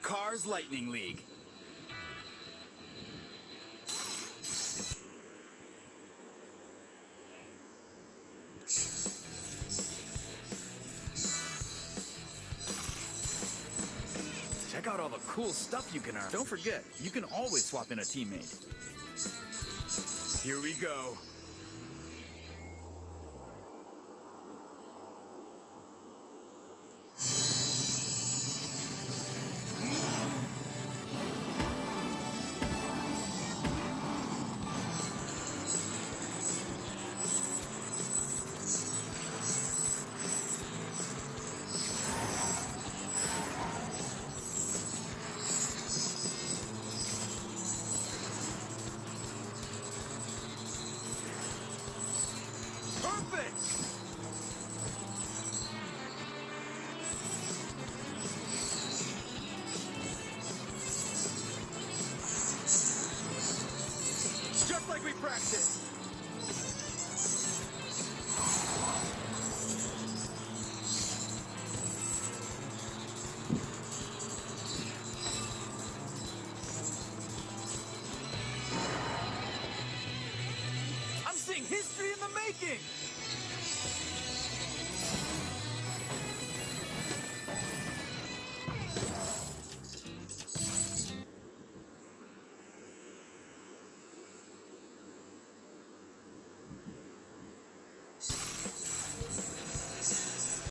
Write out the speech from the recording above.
Cars Lightning League. Check out all the cool stuff you can earn. Don't forget, you can always swap in a teammate. Here we go. Just like we practiced. I'm seeing history in the making.